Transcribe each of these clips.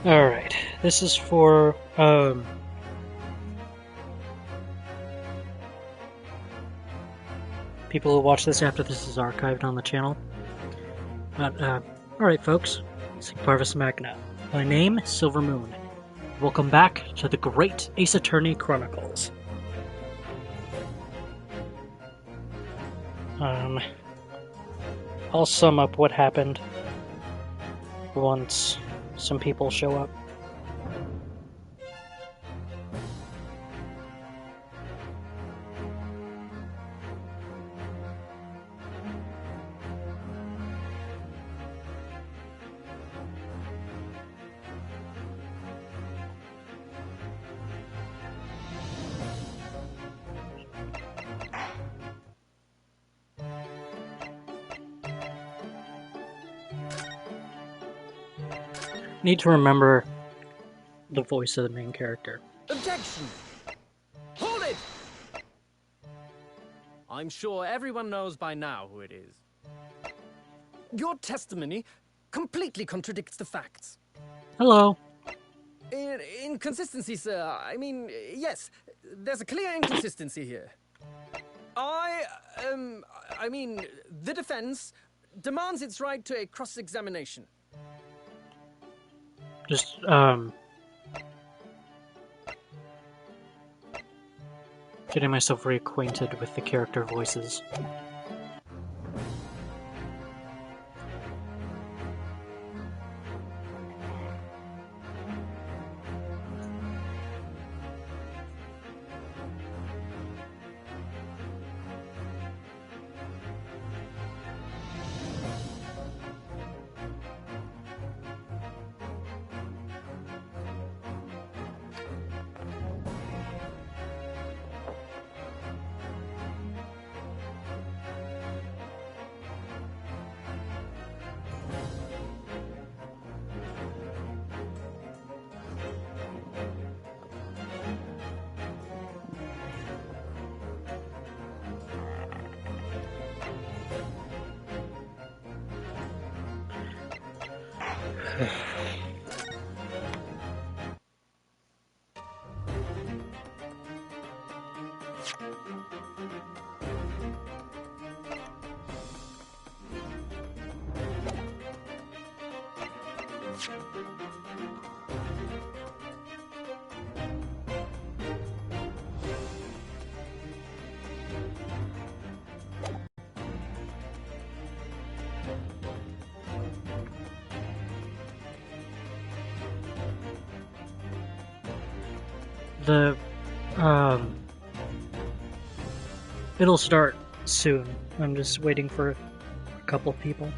Alright, this is for, people who watch this after this is archived on the channel. But, alright folks, Sic Parvis Magna. My name is Silver Moon. Welcome back to the Great Ace Attorney Chronicles. I'll sum up what happened once some people show up. Need to remember the voice of the main character. Objection! Hold it! I'm sure everyone knows by now who it is. Your testimony completely contradicts the facts. Hello. Inconsistency, sir. I mean, yes, there's a clear inconsistency here. The defense demands its right to a cross-examination. Just, getting myself reacquainted with the character voices. It'll start soon. I'm just waiting for a couple people.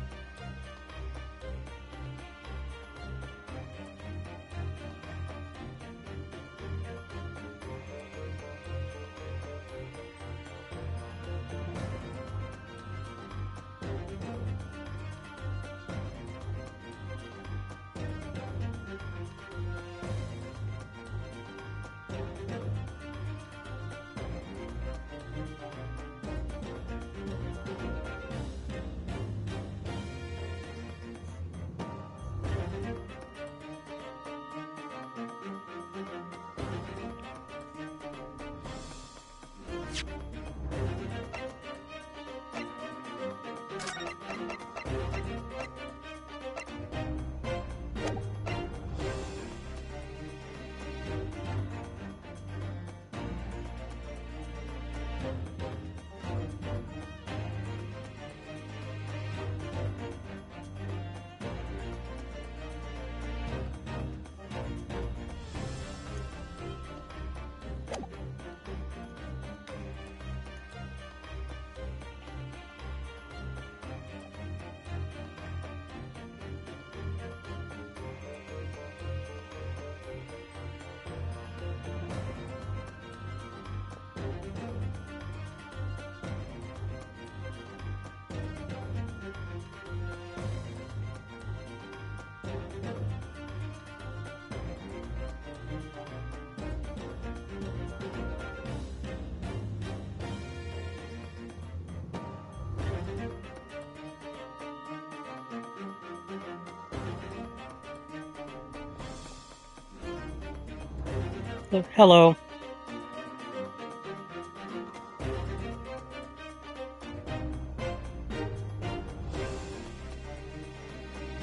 Hello.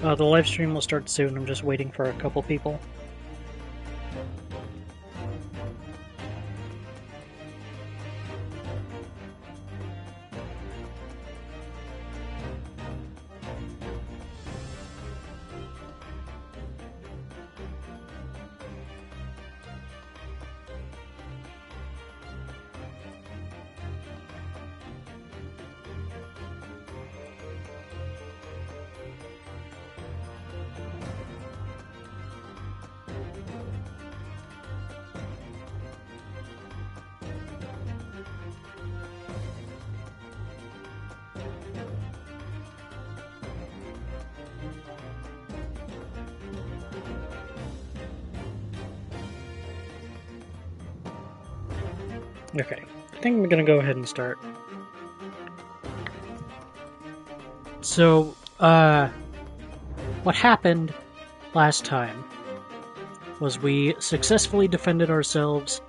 The live stream will start soon. I'm just waiting for a couple people. Okay, I think I'm gonna go ahead and start. So, what happened last time was we successfully defended ourselves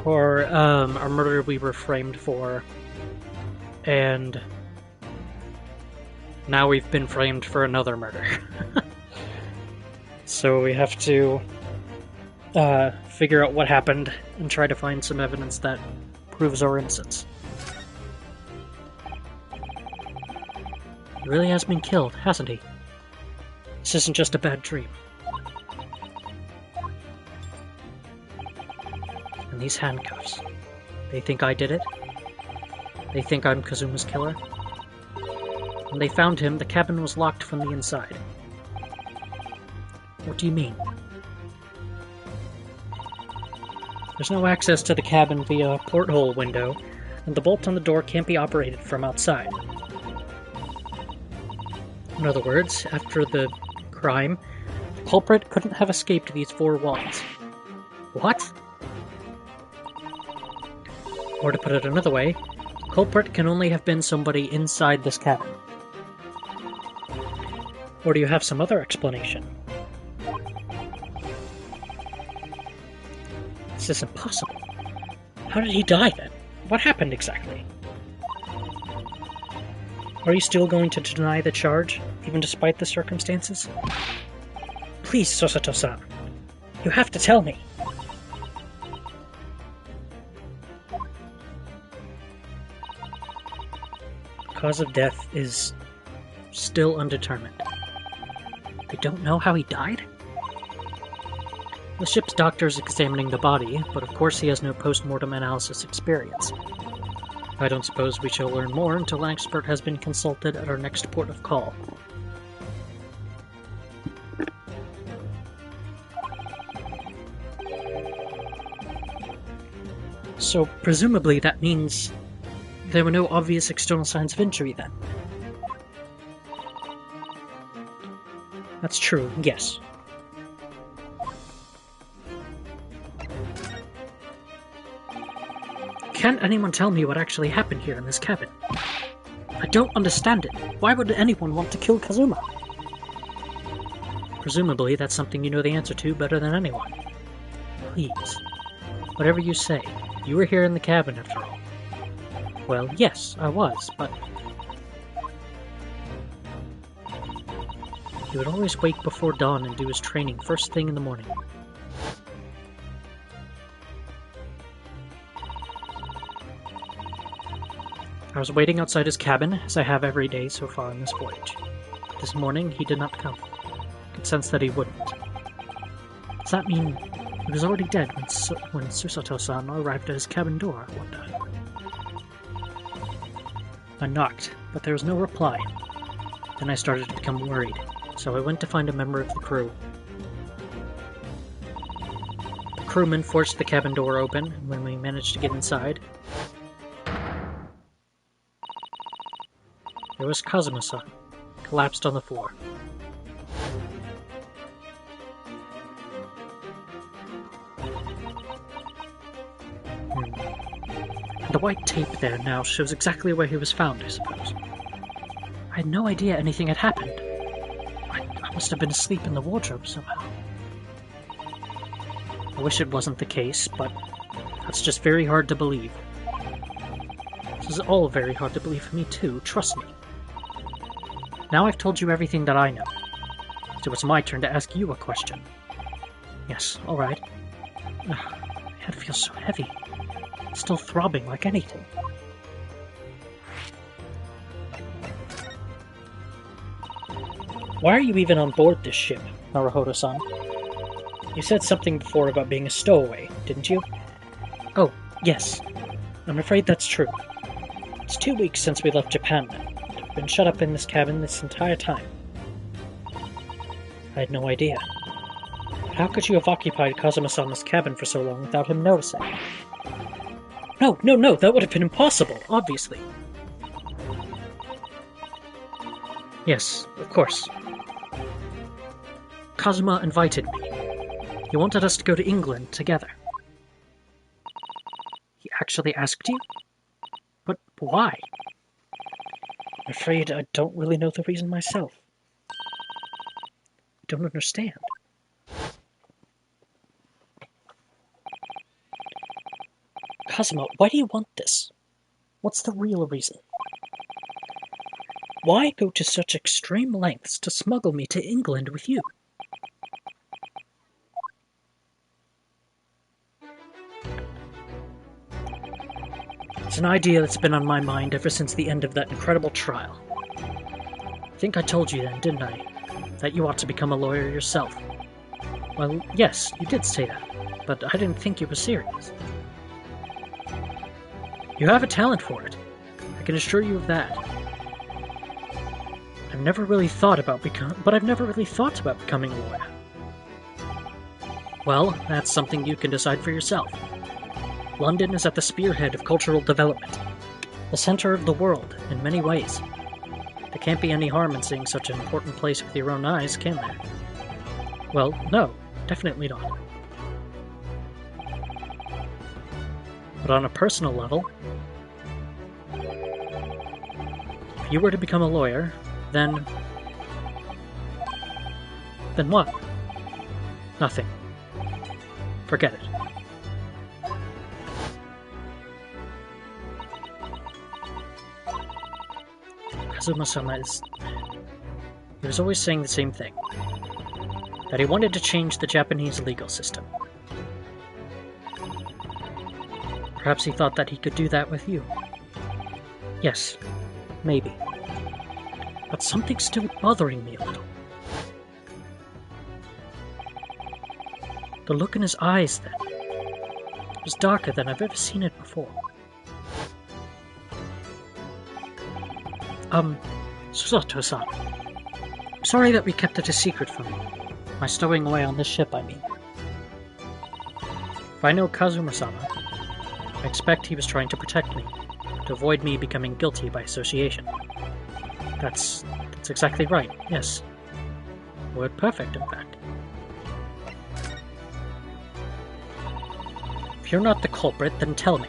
for a murder we were framed for, and now we've been framed for another murder. So we have to figure out what happened and try to find some evidence that proves our innocence. He really has been killed, hasn't he? This isn't just a bad dream. And these handcuffs. They think I did it? They think I'm Kazuma's killer? When they found him, the cabin was locked from the inside. What do you mean? There's no access to the cabin via a porthole window, and the bolt on the door can't be operated from outside. In other words, after the crime, the culprit couldn't have escaped these four walls. What? Or to put it another way, the culprit can only have been somebody inside this cabin. Or do you have some other explanation? This is impossible. How did he die then? What happened exactly? Are you still going to deny the charge, even despite the circumstances? Please, Susato-san. You have to tell me. The cause of death is still undetermined. They don't know how he died? The ship's doctor is examining the body, but of course he has no post-mortem analysis experience. I don't suppose we shall learn more until an expert has been consulted at our next port of call. So, presumably that means there were no obvious external signs of injury then. That's true, yes. Can't anyone tell me what actually happened here in this cabin? I don't understand it. Why would anyone want to kill Kazuma? Presumably, that's something you know the answer to better than anyone. Please. Whatever you say. You were here in the cabin, after all. Well, yes, I was, but... He would always wake before dawn and do his training first thing in the morning. I was waiting outside his cabin, as I have every day so far on this voyage. This morning, he did not come. I could sense that he wouldn't. Does that mean he was already dead when Susato-san arrived at his cabin door, I wonder? I knocked, but there was no reply. Then I started to become worried, so I went to find a member of the crew. The crewman forced the cabin door open, and when we managed to get inside, there was Kazuma-san, collapsed on the floor. And the white tape there now shows exactly where he was found, I suppose. I had no idea anything had happened. I must have been asleep in the wardrobe somehow. I wish it wasn't the case, but that's just very hard to believe. This is all very hard to believe for me too, trust me. Now I've told you everything that I know, so it's my turn to ask you a question. Yes, alright. My head feels so heavy. It's still throbbing like anything. Why are you even on board this ship, Naruhodo-san? You said something before about being a stowaway, didn't you? Oh, yes. I'm afraid that's true. It's 2 weeks since we left Japan now. I've been shut up in this cabin this entire time. I had no idea. How could you have occupied Kazuma-sama's cabin for so long without him noticing? No, that would have been impossible, obviously. Yes, of course. Kazuma invited me. He wanted us to go to England together. He actually asked you? But why? I'm afraid I don't really know the reason myself. I don't understand. Kazuma, why do you want this? What's the real reason? Why go to such extreme lengths to smuggle me to England with you? It's an idea that's been on my mind ever since the end of that incredible trial. I think I told you then, didn't I? That you ought to become a lawyer yourself. Well, yes, you did say that, but I didn't think you were serious. You have a talent for it. I can assure you of that. I've never really thought about becoming a lawyer. Well, that's something you can decide for yourself. London is at the spearhead of cultural development, the center of the world in many ways. There can't be any harm in seeing such an important place with your own eyes, can there? Well, no, definitely not. But on a personal level, if you were to become a lawyer, then what? Nothing. Forget it. Kazuma-sama he was always saying the same thing. That he wanted to change the Japanese legal system. Perhaps he thought that he could do that with you. Yes, maybe. But something's still bothering me a little. The look in his eyes then. It was darker than I've ever seen it before. Susato-san. I'm sorry that we kept it a secret from you. My stowing away on this ship, I mean. If I know Kazuma-sama, I expect he was trying to protect me, to avoid me becoming guilty by association. That's exactly right, yes. Word perfect, in fact. If you're not the culprit, then tell me.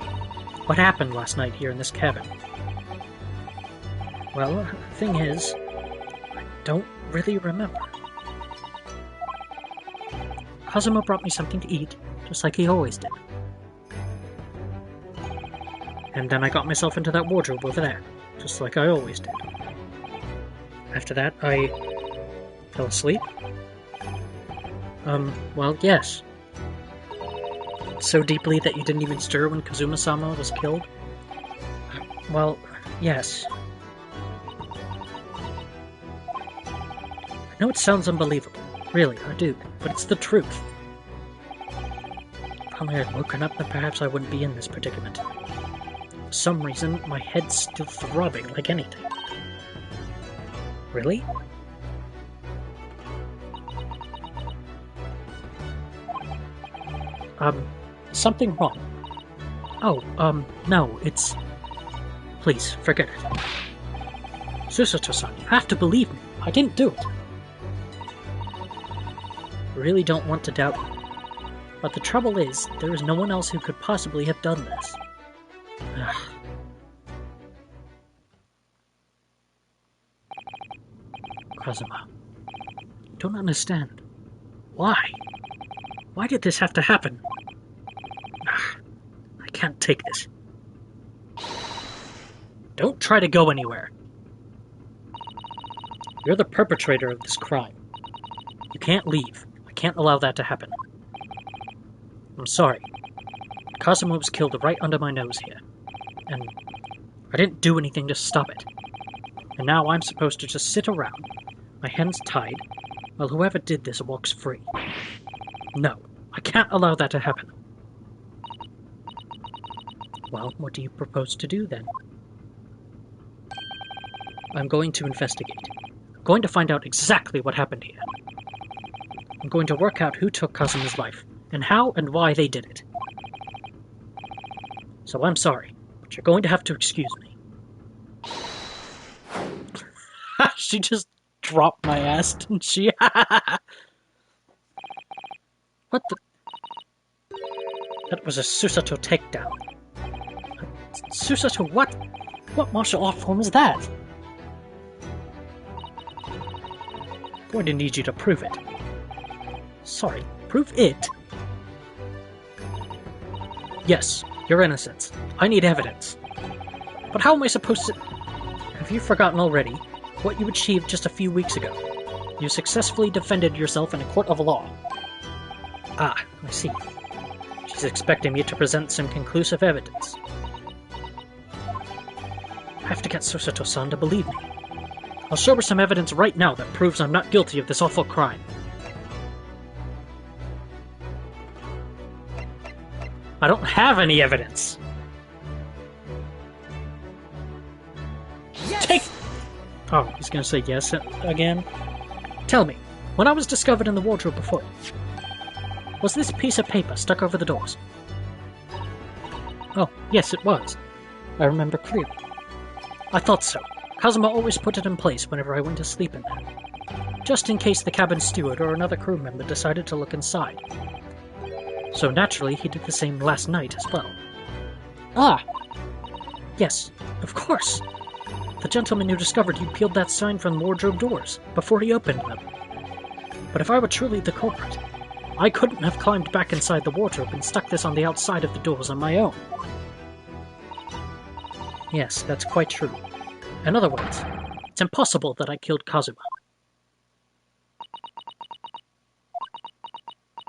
What happened last night here in this cabin? Well, the thing is, I don't really remember. Kazuma brought me something to eat, just like he always did. And then I got myself into that wardrobe over there, just like I always did. After that, I fell asleep. Well, yes. So deeply that you didn't even stir when Kazuma-sama was killed? Well, yes. I know it sounds unbelievable. Really, I do. But it's the truth. If only I'd woken up, then perhaps I wouldn't be in this predicament. For some reason, my head's still throbbing like anything. Really? Something wrong. Oh, no, it's... Please, forget it. Susato-san, you have to believe me. I didn't do it. I really don't want to doubt you. But the trouble is, there is no one else who could possibly have done this. Ugh. Kazuma, I don't understand. Why? Why did this have to happen? I can't take this. Don't try to go anywhere. You're the perpetrator of this crime. You can't leave. I can't allow that to happen. I'm sorry. Cosimo was killed right under my nose here. And I didn't do anything to stop it. And now I'm supposed to just sit around, my hands tied, while whoever did this walks free. No, I can't allow that to happen. Well, what do you propose to do then? I'm going to investigate. I'm going to find out exactly what happened here. I'm going to work out who took Cosimo's life, and how and why they did it. So I'm sorry, but you're going to have to excuse me. She just dropped my ass, didn't she? What the? That was a Susato takedown. Susato what? What martial art form is that? I'm going to need you to prove it. Sorry, prove it? Yes, your innocence. I need evidence. But how am I supposed to... Have you forgotten already what you achieved just a few weeks ago? You successfully defended yourself in a court of law. Ah, I see. She's expecting me to present some conclusive evidence. I have to get Susato-san to believe me. I'll show her some evidence right now that proves I'm not guilty of this awful crime. I don't have any evidence. Yes! Take... Oh, he's gonna say yes again? Tell me, when I was discovered in the wardrobe before, was this piece of paper stuck over the doors? Oh, yes, it was. I remember clearly. I thought so. Cosimo always put it in place whenever I went to sleep in there, just in case the cabin steward or another crew member decided to look inside. So naturally, he did the same last night as well. Ah! Yes, of course! The gentleman who discovered you peeled that sign from the wardrobe doors before he opened them. But if I were truly the culprit, I couldn't have climbed back inside the wardrobe and stuck this on the outside of the doors on my own. Yes, that's quite true. In other words, it's impossible that I killed Cosimo.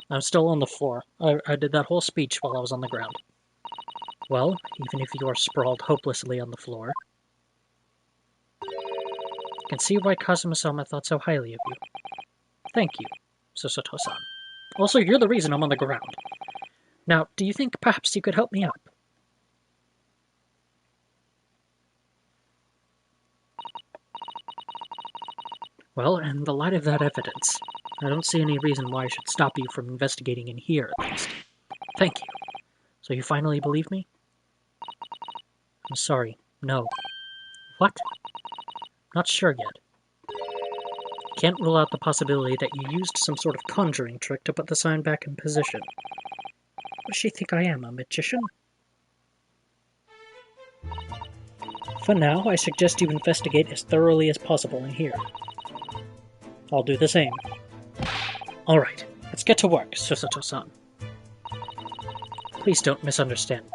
I'm still on the floor. I did that whole speech while I was on the ground. Well, even if you are sprawled hopelessly on the floor, I can see why Kazuma-sama thought so highly of you. Thank you, Susato-san. Also, you're the reason I'm on the ground. Now, do you think perhaps you could help me up? Well, in the light of that evidence, I don't see any reason why I should stop you from investigating in here, at least. Thank you. So you finally believe me? I'm sorry, no. What? Not sure yet. Can't rule out the possibility that you used some sort of conjuring trick to put the sign back in position. What does she think I am, a magician? For now, I suggest you investigate as thoroughly as possible in here. I'll do the same. Alright, let's get to work, Susato-san. Please don't misunderstand me.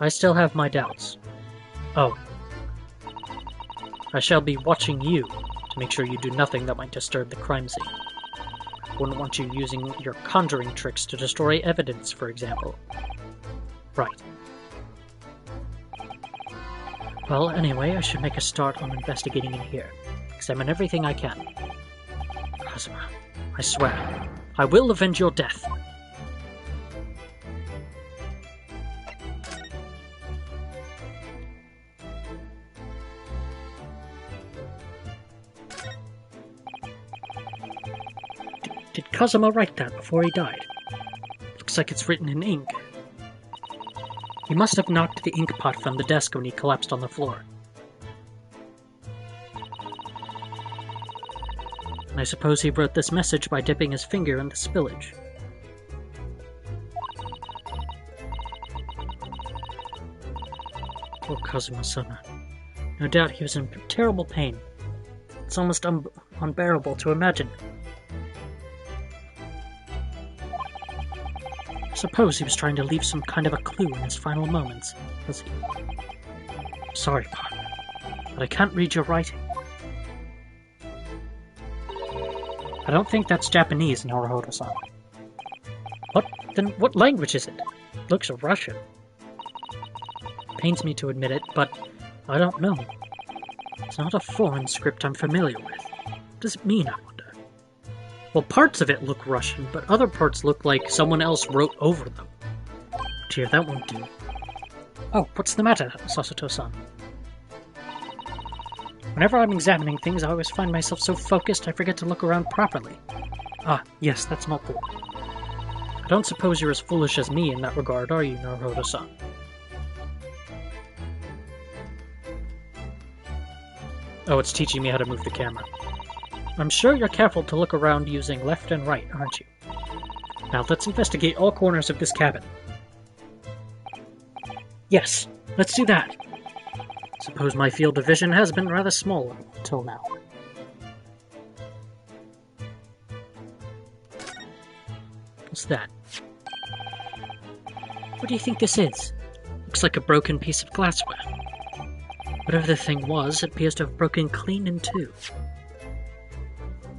I still have my doubts. Oh. I shall be watching you to make sure you do nothing that might disturb the crime scene. I wouldn't want you using your conjuring tricks to destroy evidence, for example. Right. Well, anyway, I should make a start on investigating in here. Examine everything I can. Kazuma, I swear, I will avenge your death. Did Kazuma write that before he died? Looks like it's written in ink. He must have knocked the ink pot from the desk when he collapsed on the floor. I suppose he wrote this message by dipping his finger in the spillage. Poor Kazuma-sama. No doubt he was in terrible pain. It's almost unbearable to imagine. Suppose he was trying to leave some kind of a clue in his final moments, was he? Sorry, partner, but I can't read your writing. I don't think that's Japanese, Naruhodo-san. What? Then what language is it? Looks Russian. Pains me to admit it, but I don't know. It's not a foreign script I'm familiar with. What does it mean, I wonder? Well, parts of it look Russian, but other parts look like someone else wrote over them. Dear, that won't do. Oh, what's the matter, Sasuto-san? Whenever I'm examining things, I always find myself so focused I forget to look around properly. Ah, yes, that's not good. I don't suppose you're as foolish as me in that regard, are you, Naruhodo-san? Oh, it's teaching me how to move the camera. I'm sure you're careful to look around using left and right, aren't you? Now let's investigate all corners of this cabin. Yes, let's do that. Suppose my field of vision has been rather small until now. What's that? What do you think this is? Looks like a broken piece of glassware. Whatever the thing was, it appears to have broken clean in two.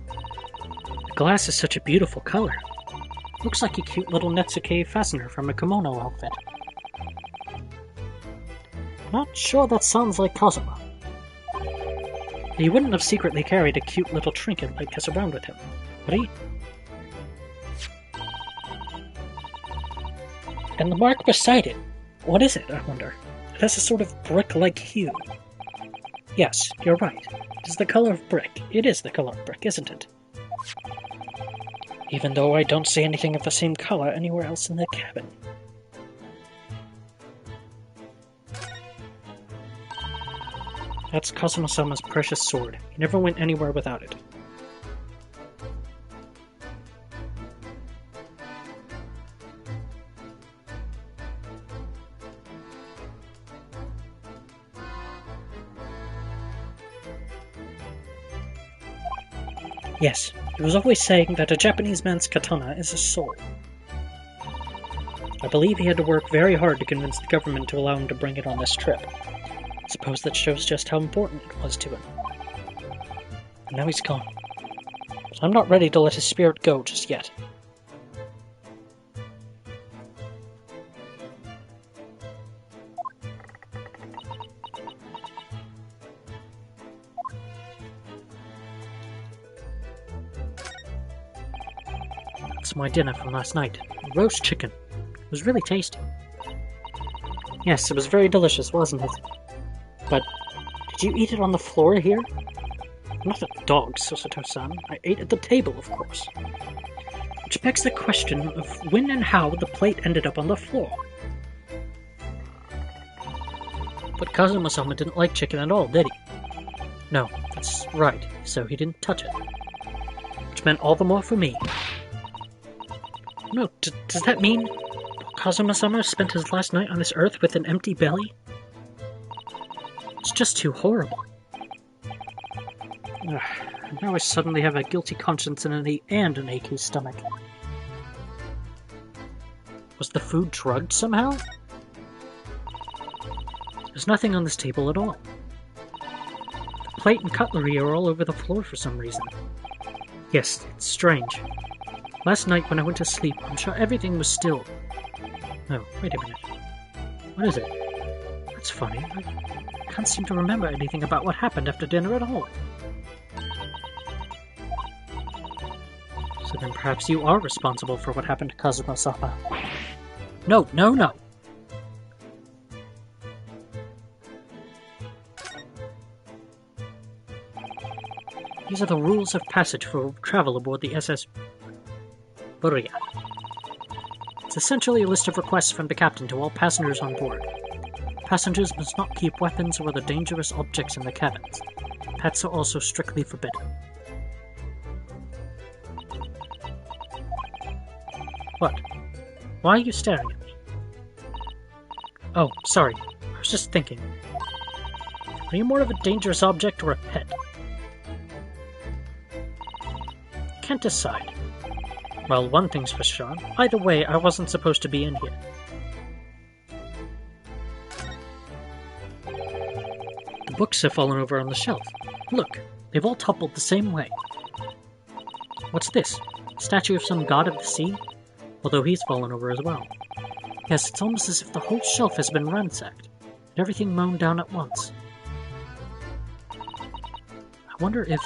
The glass is such a beautiful color. Looks like a cute little Netsuke fastener from a kimono outfit. Not sure that sounds like Kazuma. He wouldn't have secretly carried a cute little trinket like this around with him, would he? And the mark beside it, what is it, I wonder? It has a sort of brick-like hue. Yes, you're right. It is the color of brick. It is the color of brick, isn't it? Even though I don't see anything of the same color anywhere else in the cabin. That's Kazuma-sama's precious sword. He never went anywhere without it. Yes, he was always saying that a Japanese man's katana is a soul. I believe he had to work very hard to convince the government to allow him to bring it on this trip. I suppose that shows just how important it was to him. And now he's gone. But I'm not ready to let his spirit go just yet. That's my dinner from last night. Roast chicken. It was really tasty. Yes, it was very delicious, wasn't it? But, did you eat it on the floor here? Not a dog, Susato-san. I ate at the table, of course. Which begs the question of when and how the plate ended up on the floor. But Kazuma-sama didn't like chicken at all, did he? No, that's right, so he didn't touch it. Which meant all the more for me. No, does that mean Kazuma-sama spent his last night on this earth with an empty belly? It's just too horrible. Now I suddenly have a guilty conscience and an achy stomach. Was the food drugged somehow? There's nothing on this table at all. The plate and cutlery are all over the floor for some reason. Yes, it's strange. Last night when I went to sleep, I'm sure everything was still. No, wait a minute. What is it? That's funny. I can't seem to remember anything about what happened after dinner at all. So then perhaps you are responsible for what happened to Kazuma-sama. No, no, no! These are the rules of passage for travel aboard the SS Buria. It's essentially a list of requests from the captain to all passengers on board. Passengers must not keep weapons or other dangerous objects in the cabins. Pets are also strictly forbidden. What? Why are you staring at me? Oh, sorry. I was just thinking. Are you more of a dangerous object or a pet? Can't decide. Well, one thing's for sure. Either way, I wasn't supposed to be in here. The books have fallen over on the shelf. Look, they've all toppled the same way. What's this? A statue of some god of the sea? Although he's fallen over as well. Yes, it's almost as if the whole shelf has been ransacked, and everything mown down at once. I wonder if...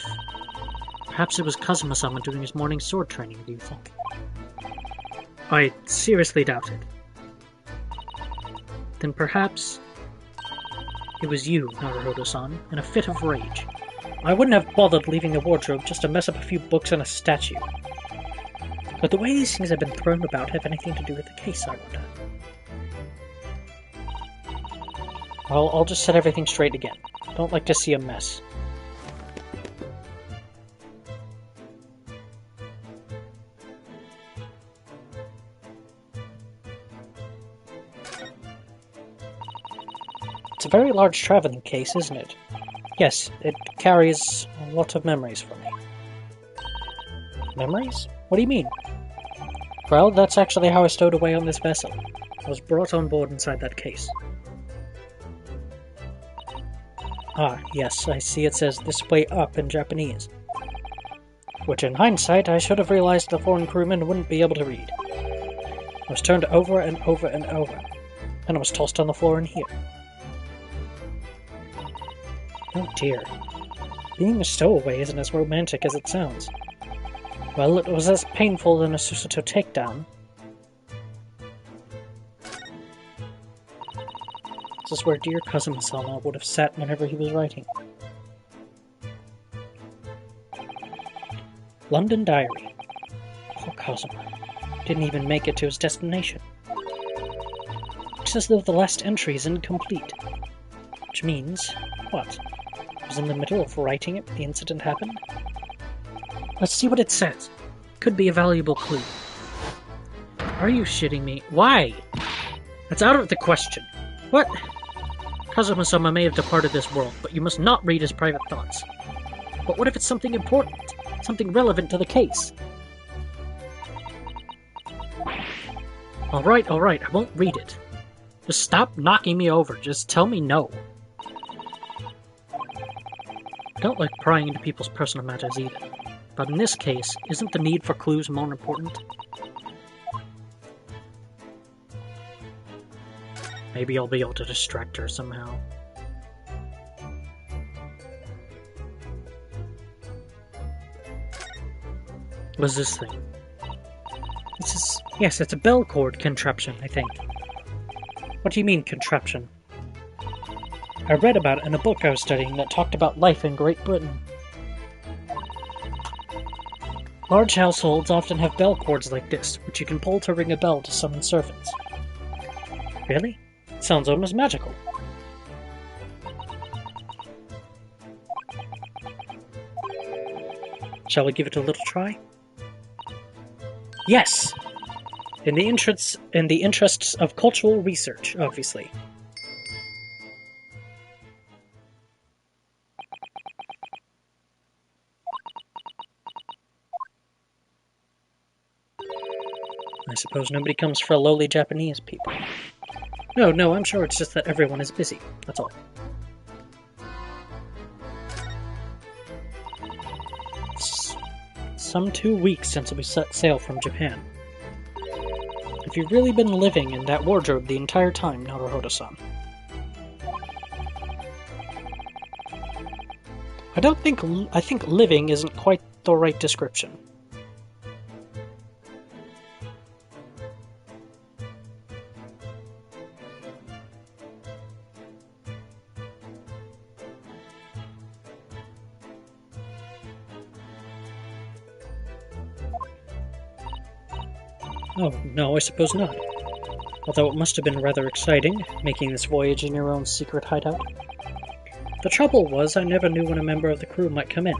perhaps it was Kazuma-sama doing his morning sword training, do you think? I seriously doubt it. Then perhaps... it was you, Naruhodo-san, in a fit of rage. I wouldn't have bothered leaving the wardrobe just to mess up a few books and a statue. But the way these things have been thrown about have anything to do with the case, I wonder. Well, I'll just set everything straight again. Don't like to see a mess. It's a very large traveling case, isn't it? Yes, it carries a lot of memories for me. Memories? What do you mean? Well, that's actually how I stowed away on this vessel. I was brought on board inside that case. Ah, yes, I see it says "this way up" in Japanese. Which in hindsight, I should have realized the foreign crewman wouldn't be able to read. I was turned over and over and over, and I was tossed on the floor in here. Oh dear. Being a stowaway isn't as romantic as it sounds. Well, it was as painful than a Susato takedown. This is where dear Kazuma-sama would have sat whenever he was writing. London Diary. Poor Kazuma. Didn't even make it to his destination. It's as though the last entry is incomplete. Which means... what? I was in the middle of writing it when the incident happened? Let's see what it says. Could be a valuable clue. Are you shitting me? Why? That's out of the question. What? Kazuma-sama may have departed this world, but you must not read his private thoughts. But what if it's something important? Something relevant to the case? Alright, I won't read it. Just stop knocking me over. Just tell me no. I don't like prying into people's personal matters either. But in this case, isn't the need for clues more important? Maybe I'll be able to distract her somehow. What's this thing? This is... yes, it's a bell cord contraption, I think. What do you mean, contraption? I read about it in a book I was studying that talked about life in Great Britain. Large households often have bell cords like this, which you can pull to ring a bell to summon servants. Really? It sounds almost magical. Shall we give it a little try? Yes! In the interests of cultural research, obviously. I suppose nobody comes for lowly Japanese people. No, I'm sure it's just that everyone is busy, that's all. It's some 2 weeks since we set sail from Japan. Have you really been living in that wardrobe the entire time, Naruhodo-san? I think living isn't quite the right description. Oh, no, I suppose not. Although it must have been rather exciting, making this voyage in your own secret hideout. The trouble was, I never knew when a member of the crew might come in.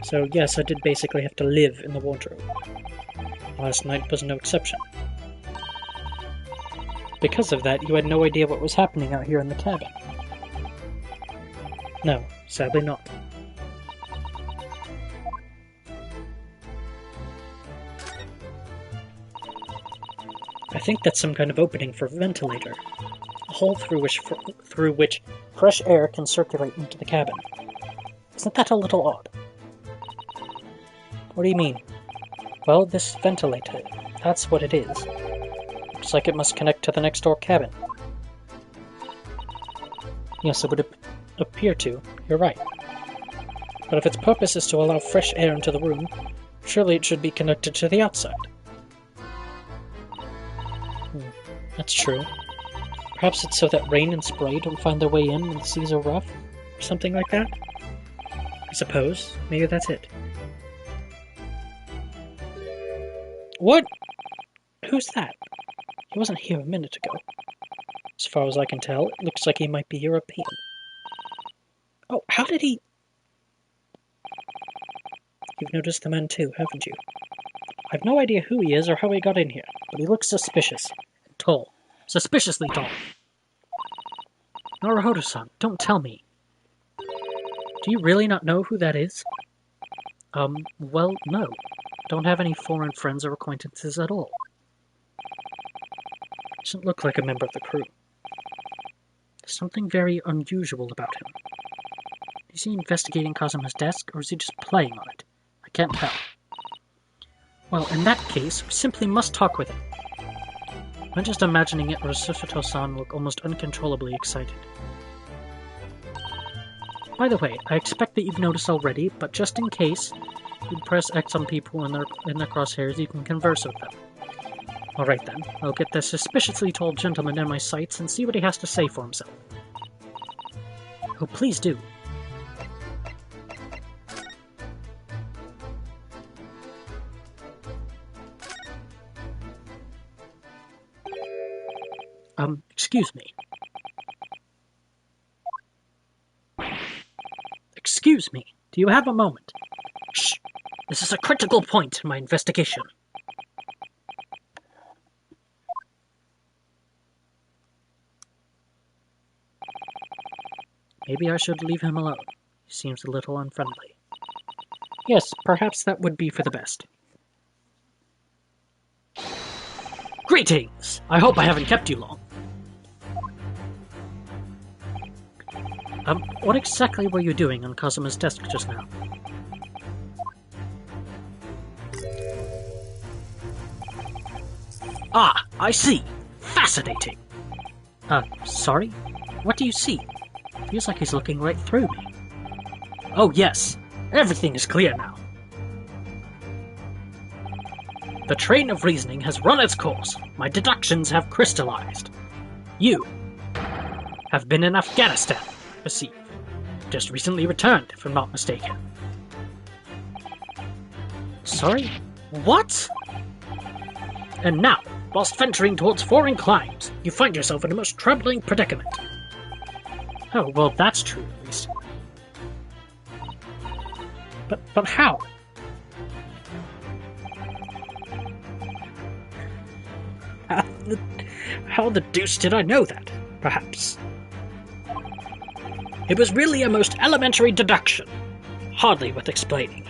So yes, I did basically have to live in the wardrobe. Last night was no exception. Because of that, you had no idea what was happening out here in the cabin. No, sadly not. think that's some kind of opening for a ventilator. A hole through which fresh air can circulate into the cabin. Isn't that a little odd? What do you mean? Well, this ventilator, that's what it is. Looks like it must connect to the next door cabin. Yes, it would appear to. You're right. But if its purpose is to allow fresh air into the room, surely it should be connected to the outside. That's true. Perhaps it's so that rain and spray don't find their way in when the seas are rough, or something like that? I suppose. Maybe that's it. What? Who's that? He wasn't here a minute ago. As far as I can tell, it looks like he might be European. Oh, how did he... You've noticed the man too, haven't you? I've no idea who he is or how he got in here, but he looks suspicious. And tall. Suspiciously tall. Naruhodo-san, don't tell me. Do you really not know who that is? Well, no. Don't have any foreign friends or acquaintances at all. Doesn't look like a member of the crew. There's something very unusual about him. Is he investigating Kazuma's desk, or is he just playing on it? I can't tell. Well, in that case, we simply must talk with him. I'm just imagining it, Rosuto-san look almost uncontrollably excited. By the way, I expect that you've noticed already, but just in case, you press X on people in their crosshairs, you can converse with them. Alright then, I'll get this suspiciously tall gentleman in my sights and see what he has to say for himself. Oh, please do. Excuse me. Excuse me, do you have a moment? Shh! This is a critical point in my investigation. Maybe I should leave him alone. He seems a little unfriendly. Yes, perhaps that would be for the best. Greetings! I hope I haven't kept you long. What exactly were you doing on Kazuma's desk just now? Ah, I see. Fascinating. Sorry? What do you see? Feels like he's looking right through me. Oh yes, everything is clear now. The train of reasoning has run its course. My deductions have crystallized. You have been in Afghanistan, I see. Just recently returned, if I'm not mistaken. Sorry? What? And now, whilst venturing towards foreign climes, you find yourself in a most troubling predicament. Oh, well, that's true, at least. But how? How the deuce did I know that, perhaps? It was really a most elementary deduction, hardly worth explaining.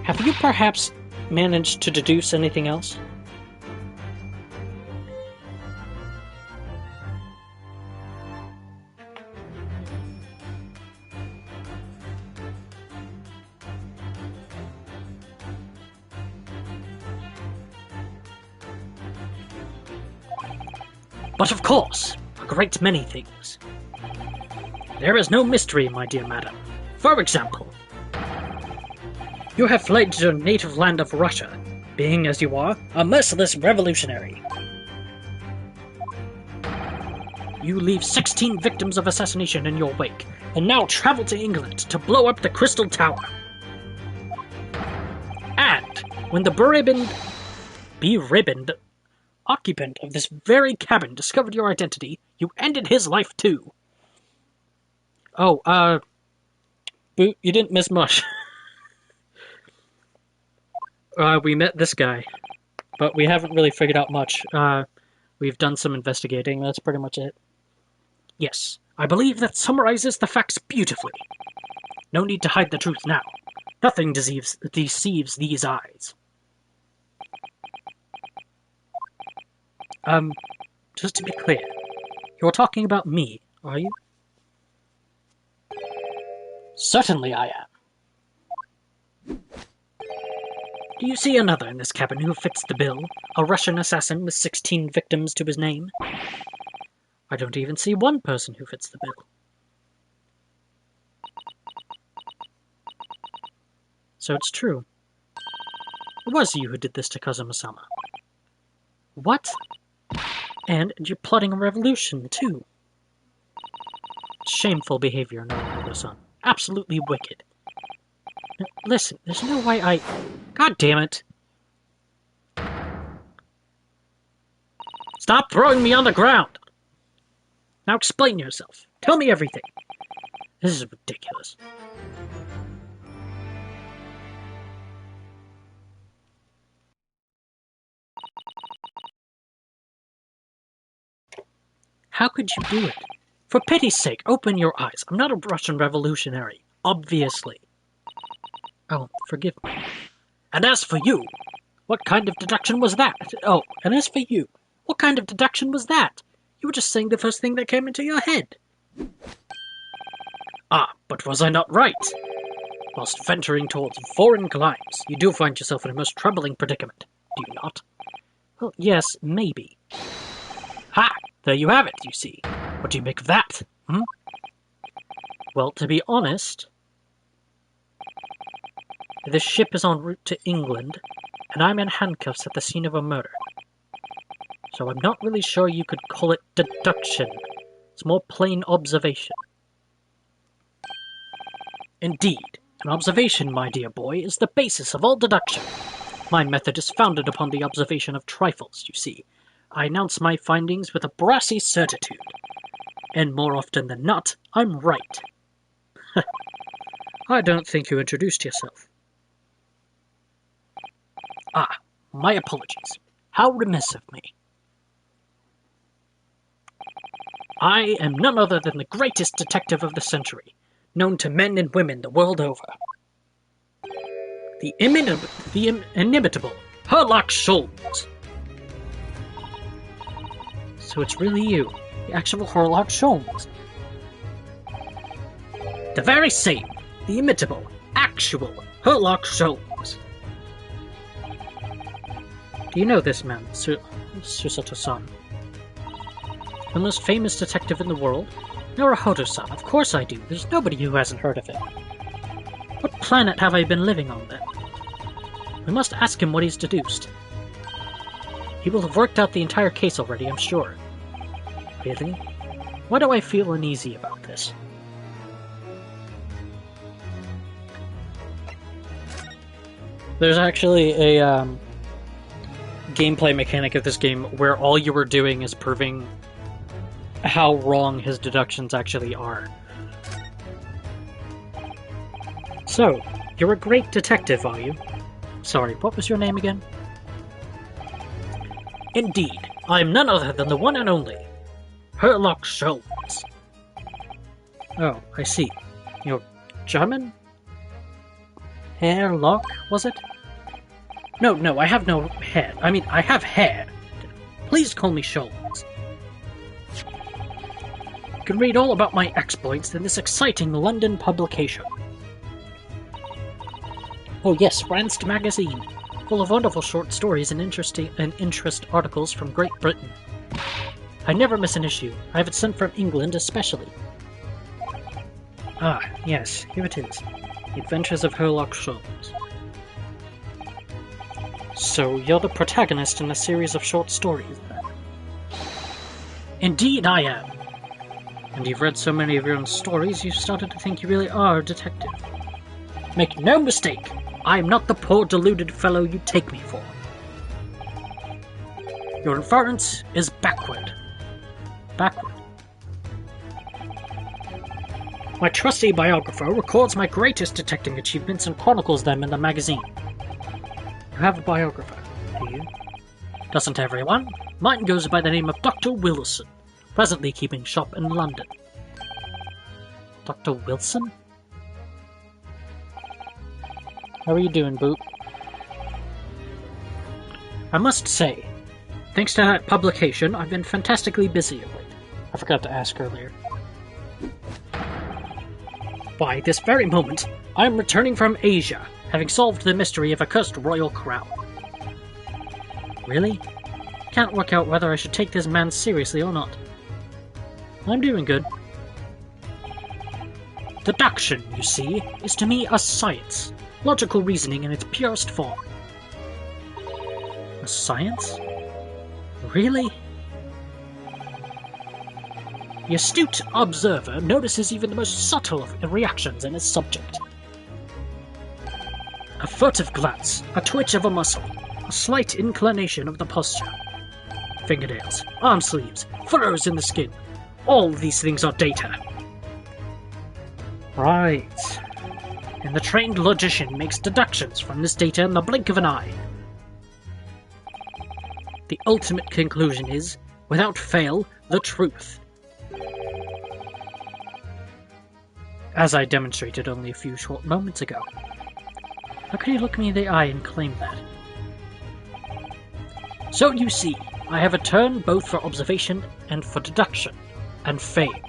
Have you perhaps managed to deduce anything else? But of course, a great many things. There is no mystery, my dear madam. For example, you have fled to your native land of Russia, being, as you are, a merciless revolutionary. You leave 16 victims of assassination in your wake, and now travel to England to blow up the Crystal Tower. And, when the beribboned occupant of this very cabin discovered your identity, you ended his life too. Oh, Boot, you didn't miss much. We met this guy, but we haven't really figured out much. We've done some investigating, that's pretty much it. Yes, I believe that summarizes the facts beautifully. No need to hide the truth now. Nothing deceives these eyes. Just to be clear, you're talking about me, are you? Certainly I am. Do you see another in this cabin who fits the bill? A Russian assassin with 16 victims to his name? I don't even see one person who fits the bill. So it's true. It was you who did this to Kazuma-sama. What? And you're plotting a revolution, too. Shameful behavior, Naruto-san. Absolutely wicked. Now, listen, there's no way I... God damn it! Stop throwing me on the ground! Now explain yourself. Tell me everything. This is ridiculous. How could you do it? For pity's sake, open your eyes. I'm not a Russian revolutionary. Obviously. Oh, forgive me. And as for you, what kind of deduction was that? Oh, and as for you, what kind of deduction was that? You were just saying the first thing that came into your head. Ah, but was I not right? Whilst venturing towards foreign climes, you do find yourself in a most troubling predicament, do you not? Well, yes, maybe. Ha! There you have it, you see. What do you make of that? Well, to be honest, this ship is en route to England, and I'm in handcuffs at the scene of a murder. So I'm not really sure you could call it deduction. It's more plain observation. Indeed, an observation, my dear boy, is the basis of all deduction. My method is founded upon the observation of trifles, you see. I announce my findings with a brassy certitude. And more often than not, I'm right. I don't think you introduced yourself. Ah, my apologies. How remiss of me. I am none other than the greatest detective of the century, known to men and women the world over. The inimitable Herlock Sholmes. So it's really you, the actual Herlock Sholmes. The very same, the imitable, actual Herlock Sholmes. Do you know this man, Susato-san? The most famous detective in the world? Naruhodo-san, of course I do. There's nobody who hasn't heard of him. What planet have I been living on, then? We must ask him what he's deduced. He will have worked out the entire case already, I'm sure. Really? Why do I feel uneasy about this? There's actually a gameplay mechanic of this game where all you were doing is proving how wrong his deductions actually are. So, you're a great detective, are you? Sorry, what was your name again? Indeed, I am none other than the one and only Herlock Sholmes. Oh, I see. You're German? Herlock, was it? No, I have no hair. I mean, I have hair. Please call me Sholmes. You can read all about my exploits in this exciting London publication. Oh yes, Ranst magazine, full of wonderful short stories and interest articles from Great Britain. I never miss an issue. I have it sent from England especially. Ah, yes, here it is. The Adventures of Herlock Sholmes. So, you're the protagonist in a series of short stories, then? Indeed I am! And you've read so many of your own stories, you've started to think you really are a detective. Make no mistake, I am not the poor deluded fellow you take me for. Your inference is backward. Backward. My trusty biographer records my greatest detecting achievements and chronicles them in the magazine. You have a biographer, do you? Doesn't everyone? Mine goes by the name of Dr. Wilson, presently keeping shop in London. Dr. Wilson? How are you doing, Boot? I must say, Thanks to that publication, I've been fantastically busy of late. I forgot to ask earlier. Why, this very moment, I am returning from Asia, having solved the mystery of a cursed royal crown. Really? Can't work out whether I should take this man seriously or not. I'm doing good. Deduction, you see, is to me a science. Logical reasoning in its purest form. A science? Really? The astute observer notices even the most subtle of reactions in his subject. A furtive glance, a twitch of a muscle, a slight inclination of the posture. Fingernails, arm sleeves, furrows in the skin. All these things are data. Right. And the trained logician makes deductions from this data in the blink of an eye. The ultimate conclusion is, without fail, the truth. As I demonstrated only a few short moments ago. How can you look me in the eye and claim that? So you see, I have a turn both for observation and for deduction, and fame.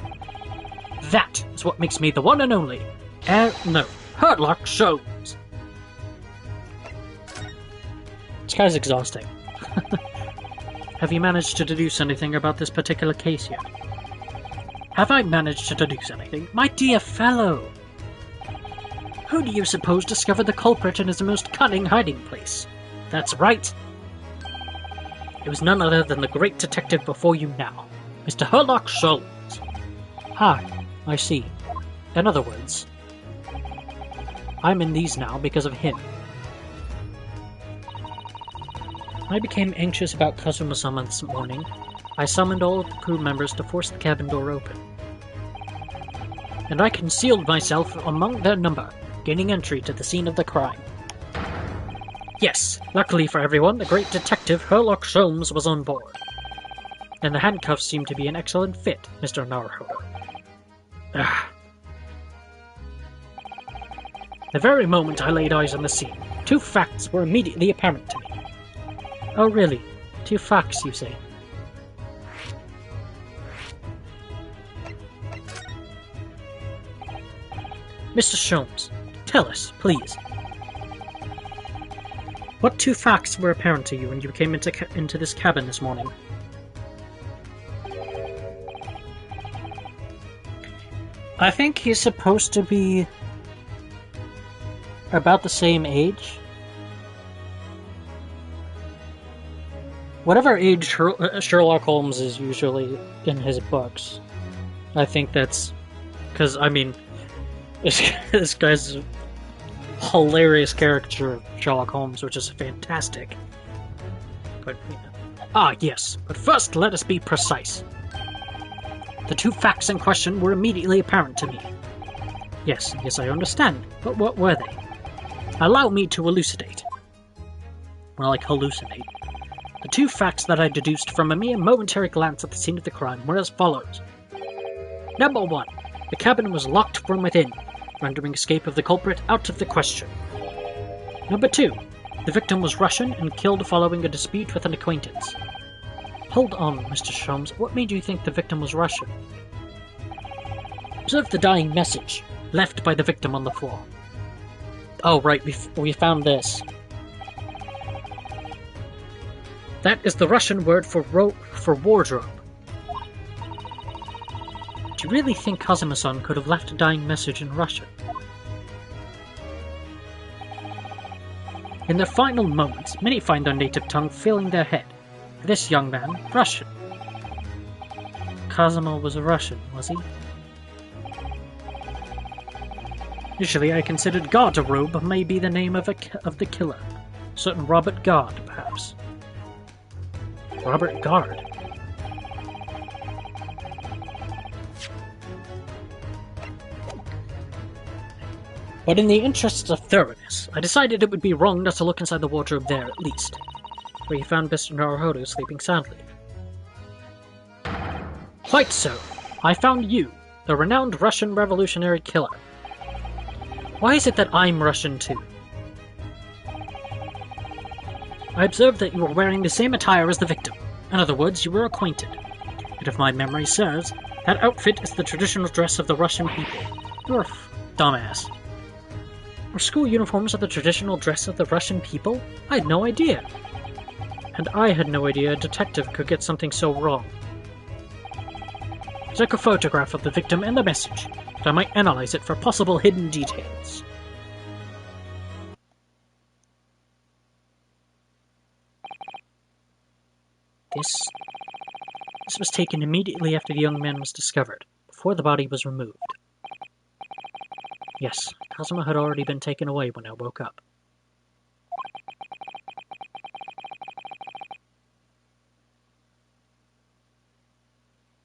That is what makes me the one and only Sherlock Holmes. This guy's exhausting. Have you managed to deduce anything about this particular case yet? Have I managed to deduce anything? My dear fellow! Who do you suppose discovered the culprit in his most cunning hiding place? That's right. It was none other than the great detective before you now, Mr. Sherlock Holmes. Ah, I see. In other words, I'm in these now because of him. I became anxious about customer summons morning. I summoned all of the crew members to force the cabin door open. And I concealed myself among their number, gaining entry to the scene of the crime. Yes, luckily for everyone, the great detective Sherlock Holmes was on board. And the handcuffs seemed to be an excellent fit, Mr. Naruhodo. The very moment I laid eyes on the scene, two facts were immediately apparent to me. Oh really? Two facts, you say? Mr. Holmes, tell us, please. What two facts were apparent to you when you came into this cabin this morning? I think he's supposed to be about the same age. Whatever age Sherlock Holmes is usually in his books. I think that's... because, I mean, this guy's a hilarious caricature of Sherlock Holmes, which is fantastic. But, yes. But first, let us be precise. The two facts in question were immediately apparent to me. Yes, I understand. But what were they? Allow me to elucidate. More like hallucinate. The two facts that I deduced from a mere momentary glance at the scene of the crime were as follows. Number 1. The cabin was locked from within, rendering escape of the culprit out of the question. Number 2. The victim was Russian and killed following a dispute with an acquaintance. Hold on, Mr. Holmes. What made you think the victim was Russian? Observe the dying message left by the victim on the floor. Oh, right, we found this. That is the Russian word for wardrobe. Do you really think Kazuma-san could have left a dying message in Russian? In their final moments, many find their native tongue filling their head. For this young man, Russian. Kazuma was a Russian, was he? Initially, I considered Garderobe may be the name of the killer. Certain Robert Guard, perhaps. Robert Guard. But in the interests of thoroughness, I decided it would be wrong not to look inside the wardrobe there at least, where he found Mr. Naruhodo sleeping soundly. Quite so. I found you, the renowned Russian revolutionary killer. Why is it that I'm Russian too? I observed that you were wearing the same attire as the victim, In other words, you were acquainted. And if my memory serves, that outfit is the traditional dress of the Russian people. You're a dumbass. Are school uniforms the traditional dress of the Russian people? I had no idea. And I had no idea a detective could get something so wrong. I took a photograph of the victim and the message, but I might analyze it for possible hidden details. This was taken immediately after the young man was discovered, before the body was removed. Yes, Cosmo had already been taken away when I woke up.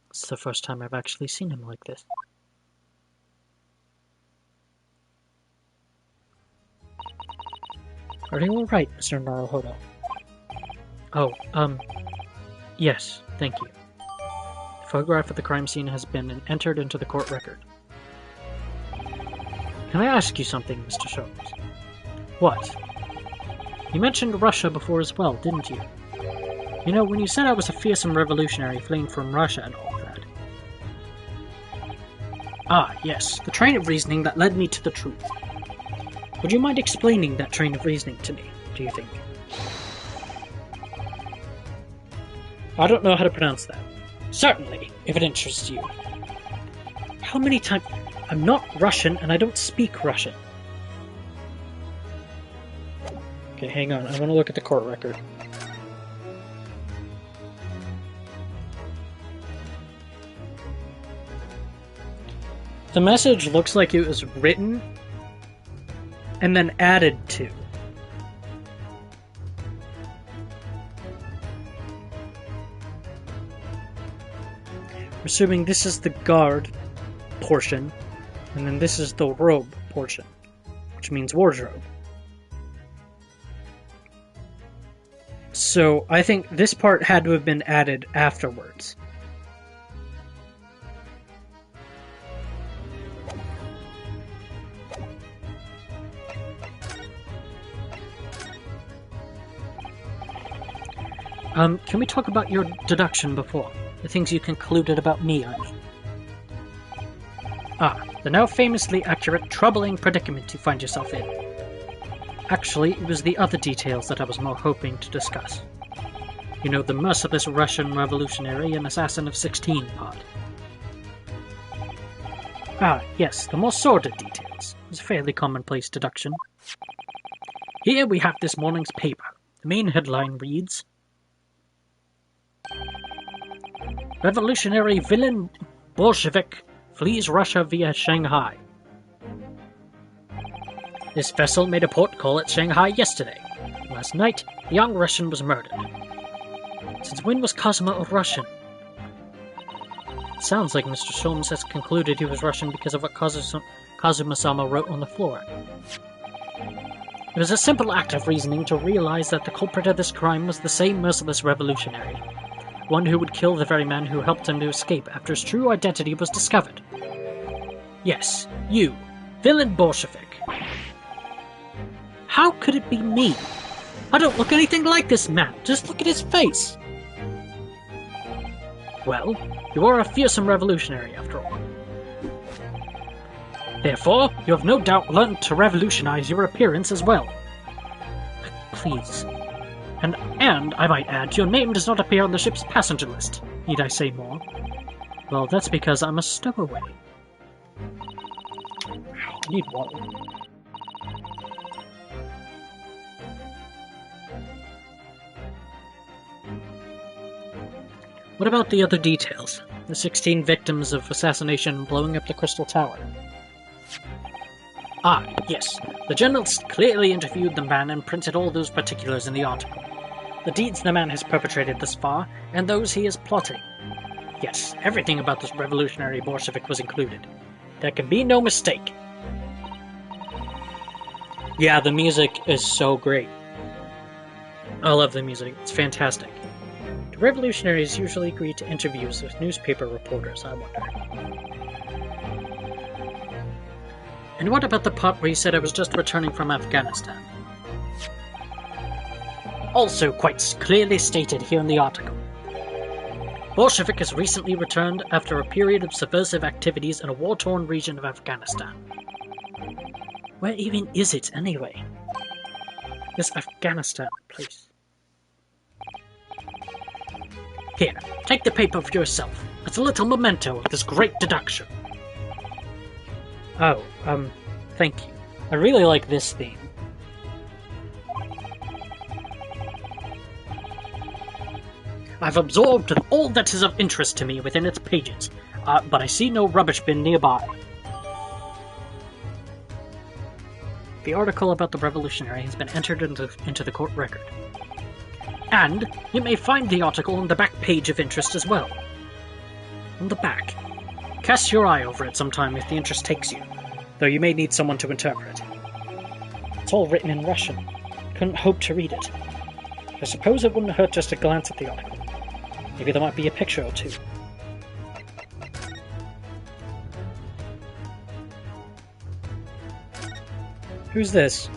It's the first time I've actually seen him like this. Are you alright, Mr. Naruhodo? Oh, yes, thank you. The photograph of the crime scene has been entered into the court record. Can I ask you something, Mr. Sholmes? What? You mentioned Russia before as well, didn't you? You know, when you said I was a fearsome revolutionary fleeing from Russia and all that. Ah, yes, the train of reasoning that led me to the truth. Would you mind explaining that train of reasoning to me, do you think? I don't know how to pronounce that. Certainly, if it interests you. How many times... I'm not Russian, and I don't speak Russian. Okay, hang on. I want to look at the court record. The message looks like it was written and then added to. Assuming this is the guard portion, and then this is the robe portion, which means wardrobe. So I think this part had to have been added afterwards. Can we talk about your deduction before? The things you concluded about me, I mean. Ah, the now famously accurate, troubling predicament you find yourself in. Actually, it was the other details that I was more hoping to discuss. You know, the merciless Russian revolutionary and assassin of 16 part. Ah, yes, the more sordid details. It's a fairly commonplace deduction. Here we have this morning's paper. The main headline reads, Revolutionary villain Bolshevik flees Russia via Shanghai. This vessel made a port call at Shanghai yesterday. Last night, the young Russian was murdered. Since when was Cosmo a Russian? It sounds like Mr. Sholmes has concluded he was Russian because of what Kazuma-sama wrote on the floor. It was a simple act of reasoning to realize that the culprit of this crime was the same merciless revolutionary. One who would kill the very man who helped him to escape after his true identity was discovered. Yes, you, villain Bolshevik. How could it be me? I don't look anything like this man, just look at his face. Well, you are a fearsome revolutionary after all. Therefore, you have no doubt learned to revolutionize your appearance as well. Please. And I might add, your name does not appear on the ship's passenger list. Need I say more? Well, that's because I'm a stowaway. I need water. What about the other details? The 16 victims of assassination blowing up the Crystal Tower. Ah, yes. The journalist clearly interviewed the man and printed all those particulars in the article. The deeds the man has perpetrated thus far, and those he is plotting. Yes, everything about this revolutionary Bolshevik was included. There can be no mistake. Yeah, the music is so great. I love the music. It's fantastic. Do revolutionaries usually agree to interviews with newspaper reporters, I wonder? And what about the part where you said I was just returning from Afghanistan? Also quite clearly stated here in the article. Bolshevik has recently returned after a period of subversive activities in a war-torn region of Afghanistan. Where even is it, anyway? This Afghanistan place. Here, take the paper for yourself. It's a little memento of this great deduction. Oh, thank you. I really like this theme. I've absorbed all that is of interest to me within its pages, but I see no rubbish bin nearby. The article about the revolutionary has been entered into the court record. And you may find the article on the back page of interest as well. On the back. Cast your eye over it sometime if the interest takes you, though you may need someone to interpret. It's all written in Russian. Couldn't hope to read it. I suppose it wouldn't hurt just to glance at the article. Maybe there might be a picture or two. Who's this?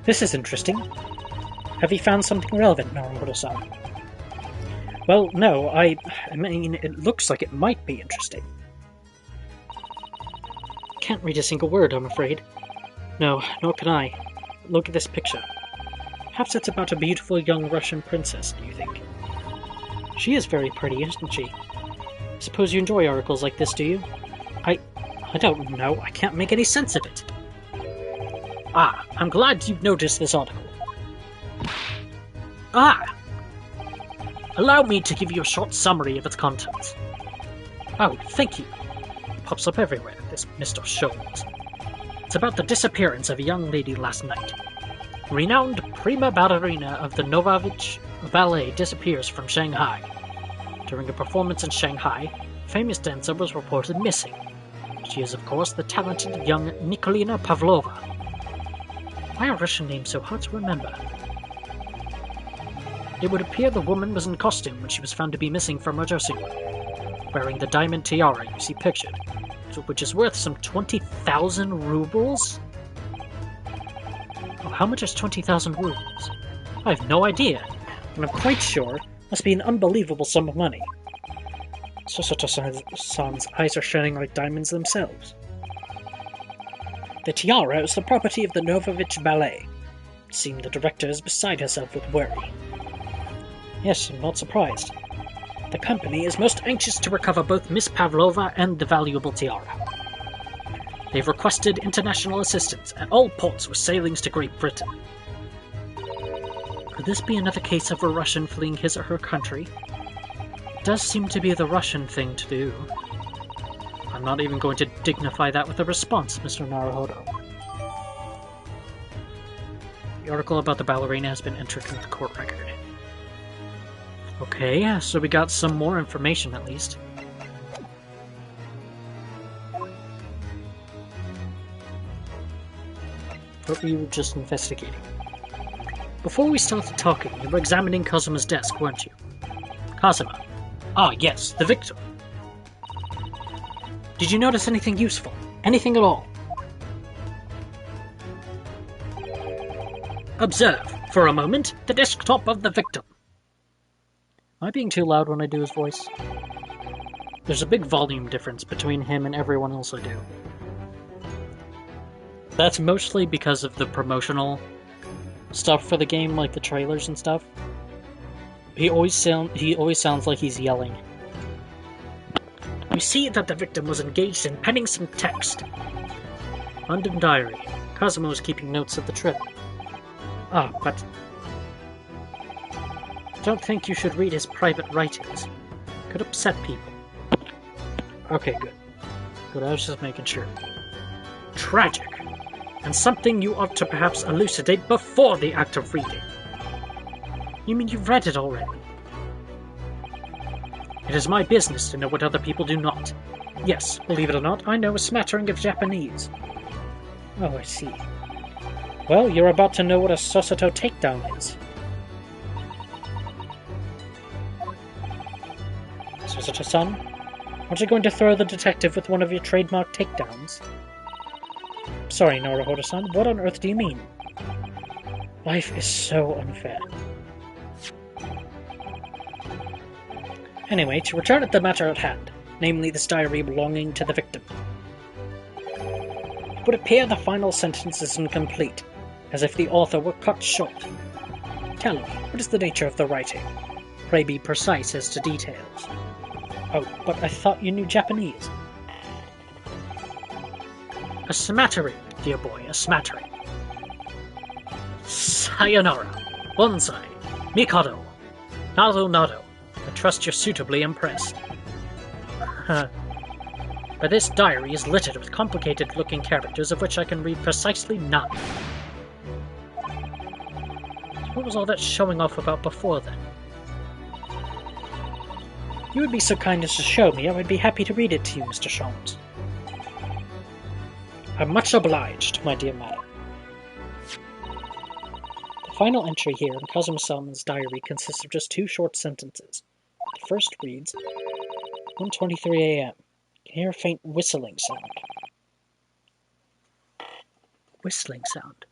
This is interesting. Have you found something relevant, Naruhodo-san? Well, no, I mean, it looks like it might be interesting. Can't read a single word, I'm afraid. No, nor can I. Look at this picture. Perhaps it's about a beautiful young Russian princess, do you think? She is very pretty, isn't she? I suppose you enjoy articles like this, do you? I don't know. I can't make any sense of it. Ah, I'm glad you've noticed this article. Ah! Allow me to give you a short summary of its contents. Oh, thank you. It pops up everywhere, this Mr. Shoals. It's about the disappearance of a young lady last night. Renowned prima ballerina of the Novovich Ballet disappears from Shanghai. During a performance in Shanghai, a famous dancer was reported missing. She is, of course, the talented young Nikolina Pavlova. Why are Russian names so hard to remember? It would appear the woman was in costume when she was found to be missing from her dressing room, wearing the diamond tiara you see pictured, which is worth some 20,000 rubles? Oh, how much is 20,000 rubles? I have no idea, and I'm quite sure it must be an unbelievable sum of money. Sosoto-san's eyes are shining like diamonds themselves. The tiara is the property of the Novovich Ballet. It seems the director is beside herself with worry. Yes, I'm not surprised. The company is most anxious to recover both Miss Pavlova and the valuable tiara. They've requested international assistance at all ports with sailings to Great Britain. Could this be another case of a Russian fleeing his or her country? It does seem to be the Russian thing to do. I'm not even going to dignify that with a response, Mr. Naruhodo. The article about the ballerina has been entered into the court record. Okay, so we got some more information at least. What were you just investigating? Before we started talking, you were examining Kazuma's desk, weren't you? Kazuma. Ah, yes, the victim. Did you notice anything useful? Anything at all? Observe, for a moment, the desktop of the victim. Am I being too loud when I do his voice? There's a big volume difference between him and everyone else I do. That's mostly because of the promotional stuff for the game, like the trailers and stuff. He always sounds like he's yelling. You see that the victim was engaged in penning some text. London Diary. Kazuma was keeping notes of the trip. Ah, but I don't think you should read his private writings. Could upset people. Okay, good. Good, I was just making sure. Tragic. And something you ought to perhaps elucidate before the act of reading. You mean you've read it already? It is my business to know what other people do not. Yes, believe it or not, I know a smattering of Japanese. Oh, I see. Well, you're about to know what a Sosoto takedown is. Sosoto-san, aren't you going to throw the detective with one of your trademark takedowns? Sorry, Naruhodo-san, what on earth do you mean? Life is so unfair. Anyway, to return to the matter at hand, namely this diary belonging to the victim. It would appear the final sentence is incomplete, as if the author were cut short. Tell me, what is the nature of the writing? Pray be precise as to details. Oh, but I thought you knew Japanese. A smattering, dear boy, a smattering. Sayonara, bonsai, mikado, nado. I trust you're suitably impressed. But this diary is littered with complicated-looking characters of which I can read precisely none. What was all that showing off about before, then? If you would be so kind as to show me, I would be happy to read it to you, Mr. Sholmes. I'm much obliged, my dear madam. The final entry here in Kazuma-sama's diary consists of just 2 short sentences. The first reads, 1:23 a.m. Can hear a faint whistling sound. Whistling sound?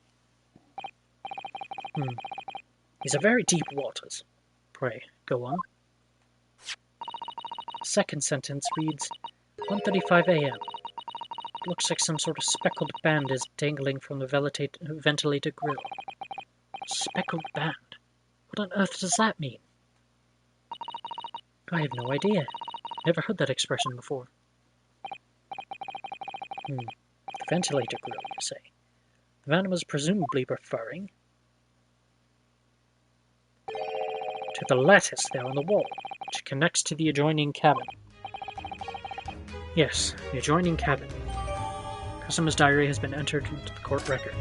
These are very deep waters. Pray, go on. The second sentence reads, 1:35 a.m. Looks like some sort of speckled band is dangling from the ventilated grill. Speckled band? What on earth does that mean? I have no idea. Never heard that expression before. The ventilator grill, you say? The man was presumably referring to the lattice there on the wall, which connects to the adjoining cabin. Yes, the adjoining cabin. Kazuma's diary has been entered into the court record.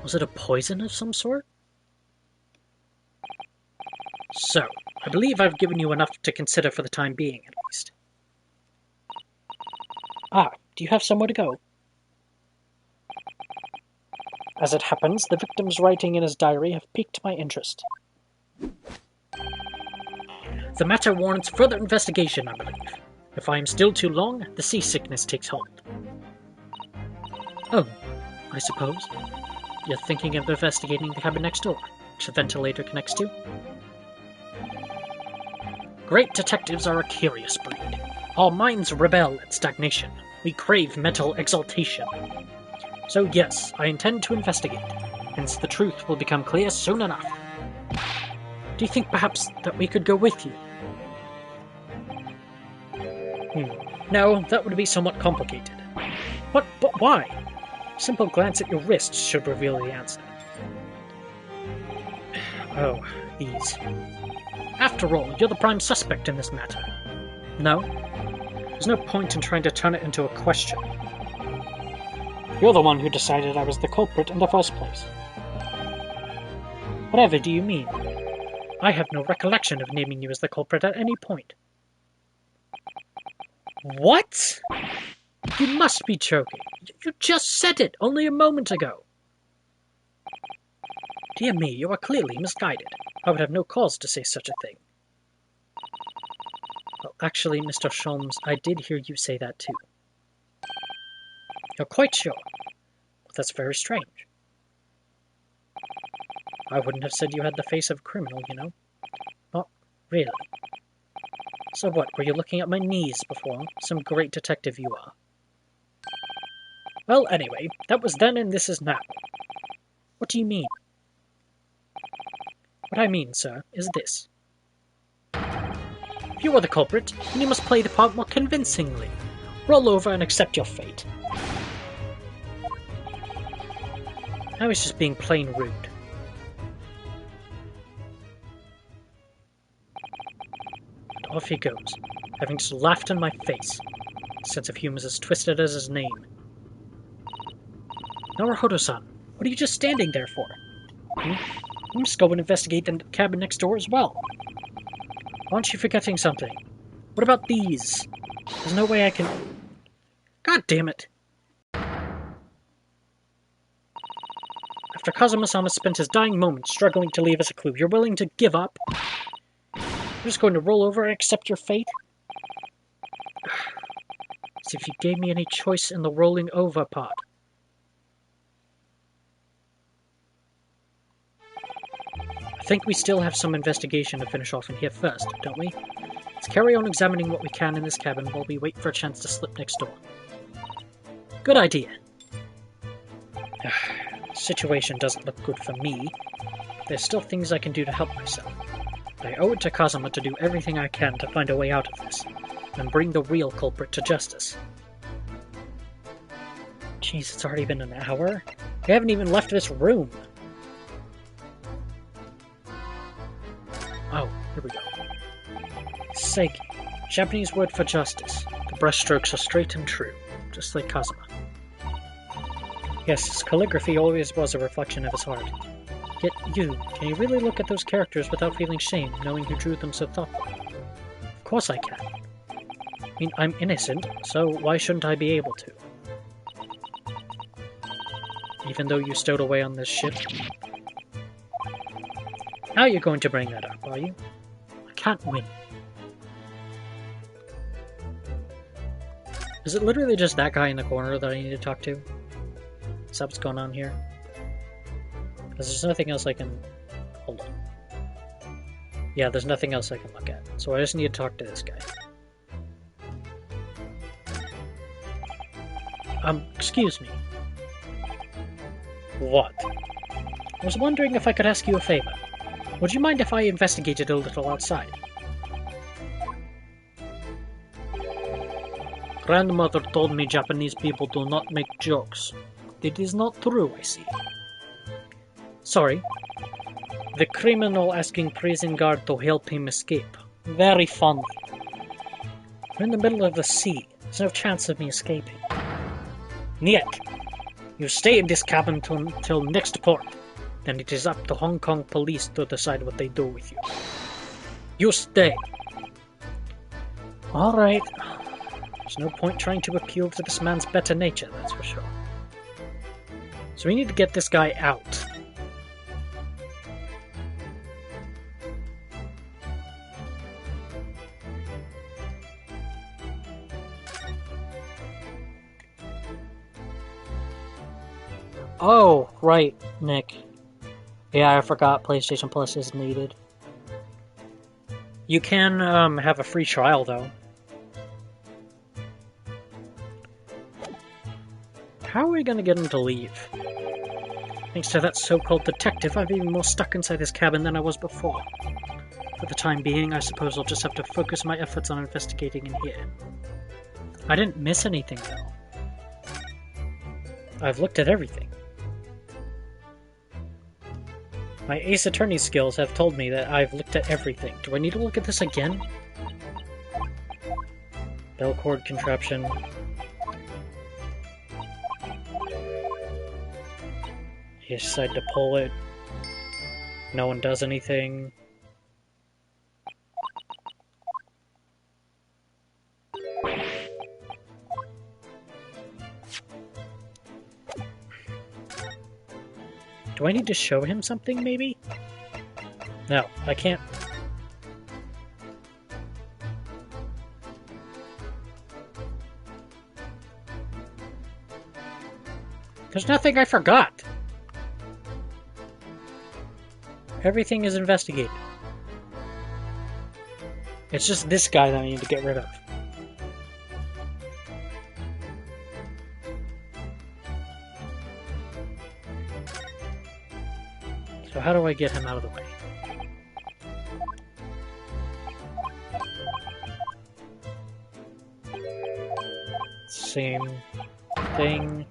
Was it a poison of some sort? So, I believe I've given you enough to consider for the time being, at least. Ah, do you have somewhere to go? As it happens, the victim's writing in his diary have piqued my interest. The matter warrants further investigation, I believe. If I am still too long, the seasickness takes hold. Oh, I suppose. You're thinking of investigating the cabin next door, which the ventilator connects to? Great detectives are a curious breed. Our minds rebel at stagnation. We crave mental exaltation. So yes, I intend to investigate, hence the truth will become clear soon enough. Do you think perhaps that we could go with you? No, that would be somewhat complicated. But why? A simple glance at your wrists should reveal the answer. Oh, these. After all, you're the prime suspect in this matter. No? There's no point in trying to turn it into a question. You're the one who decided I was the culprit in the first place. Whatever do you mean? I have no recollection of naming you as the culprit at any point. What? You must be joking. You just said it only a moment ago. Dear me, you are clearly misguided. I would have no cause to say such a thing. Well, actually, Mr. Sholmes, I did hear you say that too. You're quite sure? Well, that's very strange. I wouldn't have said you had the face of a criminal, you know. Not really. So what, were you looking at my knees before? Some great detective you are. Well, anyway, that was then and this is now. What do you mean? What I mean, sir, is this. If you are the culprit, then you must play the part more convincingly. Roll over and accept your fate. I was just being plain rude. And off he goes, having just laughed in my face. His sense of humor is as twisted as his name. Naruhodo-san, what are you just standing there for? You must go and investigate the cabin next door as well. Aren't you forgetting something? What about these? There's no way I can... God damn it! After Kazuma-sama spent his dying moments struggling to leave us a clue, you're willing to give up? You're just going to roll over and accept your fate? As if you gave me any choice in the rolling over part. I think we still have some investigation to finish off in here first, don't we? Let's carry on examining what we can in this cabin while we wait for a chance to slip next door. Good idea. The situation doesn't look good for me. There's still things I can do to help myself. I owe it to Kazuma to do everything I can to find a way out of this, and bring the real culprit to justice. Jeez, it's already been an hour? We haven't even left this room! Oh, here we go. Seiki, Japanese word for justice. The brushstrokes are straight and true, just like Kazuma. Yes, his calligraphy always was a reflection of his heart. Yet you, can you really look at those characters without feeling shame, knowing who drew them so thoughtfully? Of course I can. I mean, I'm innocent, so why shouldn't I be able to? Even though you stowed away on this ship? Now you're going to bring that up, are you? I can't win. Is it literally just that guy in the corner that I need to talk to? Is that what's going on here? Because there's nothing else I can... Hold on. Yeah, there's nothing else I can look at. So I just need to talk to this guy. Excuse me. What? I was wondering if I could ask you a favor. Would you mind if I investigated a little outside? Grandmother told me Japanese people do not make jokes. It is not true, I see. Sorry. The criminal asking prison guard to help him escape. Very funny. We're in the middle of the sea. There's no chance of me escaping. Niet. You stay in this cabin till next port. Then it is up to Hong Kong police to decide what they do with you. You stay. Alright. There's no point trying to appeal to this man's better nature, that's for sure. So we need to get this guy out. Oh, right, Nick. Yeah, I forgot PlayStation Plus is needed. You can have a free trial, though. How are we gonna get him to leave? Thanks to that so-called detective, I'm even more stuck inside this cabin than I was before. For the time being, I suppose I'll just have to focus my efforts on investigating in here. I didn't miss anything, though. I've looked at everything. My Ace Attorney skills have told me that I've looked at everything. Do I need to look at this again? Bell cord contraption. You decide to pull it. No one does anything. Do I need to show him something, maybe? No, I can't. There's nothing I forgot! Everything is investigated. It's just this guy that I need to get rid of. So how do I get him out of the way? Same thing.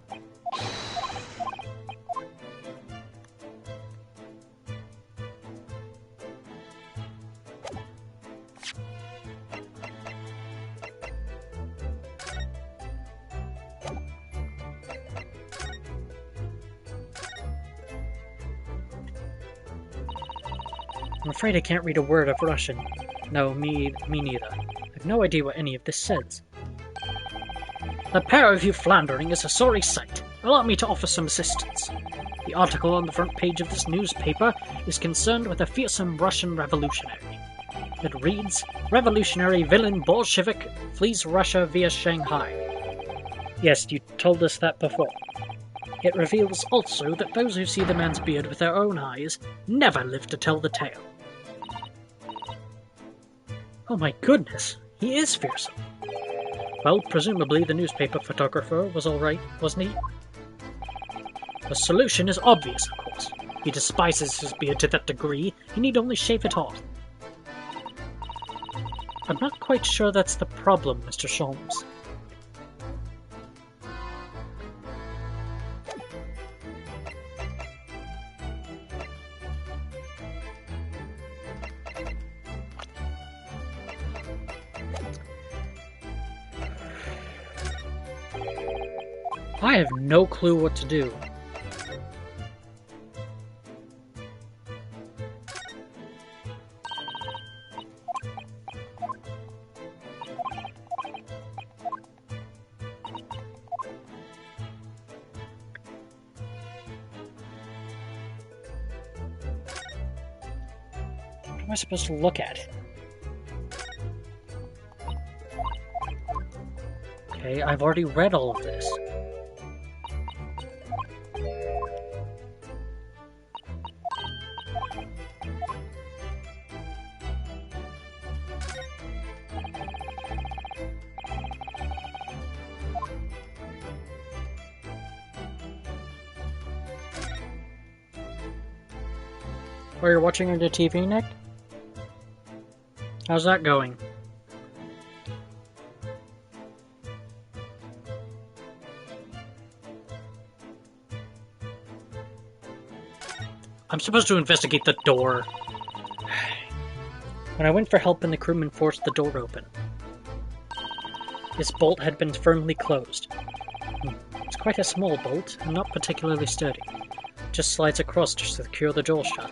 I'm afraid I can't read a word of Russian. No, me neither. I have no idea what any of this says. The pair of you floundering is a sorry sight. Allow me to offer some assistance. The article on the front page of this newspaper is concerned with a fearsome Russian revolutionary. It reads, "Revolutionary villain Bolshevik flees Russia via Shanghai." Yes, you told us that before. It reveals also that those who see the man's beard with their own eyes never live to tell the tale. Oh my goodness, he is fearsome. Well, presumably the newspaper photographer was alright, wasn't he? The solution is obvious, of course. He despises his beard to that degree, he need only shave it off. I'm not quite sure that's the problem, Mr. Sholmes. I have no clue what to do. What am I supposed to look at? Okay, I've already read all of this. Oh, you're watching on the TV, Nick? How's that going? I'm supposed to investigate the door. When I went for help and the crewman forced the door open, its bolt had been firmly closed. It's quite a small bolt and not particularly sturdy. It just slides across to secure the door shut.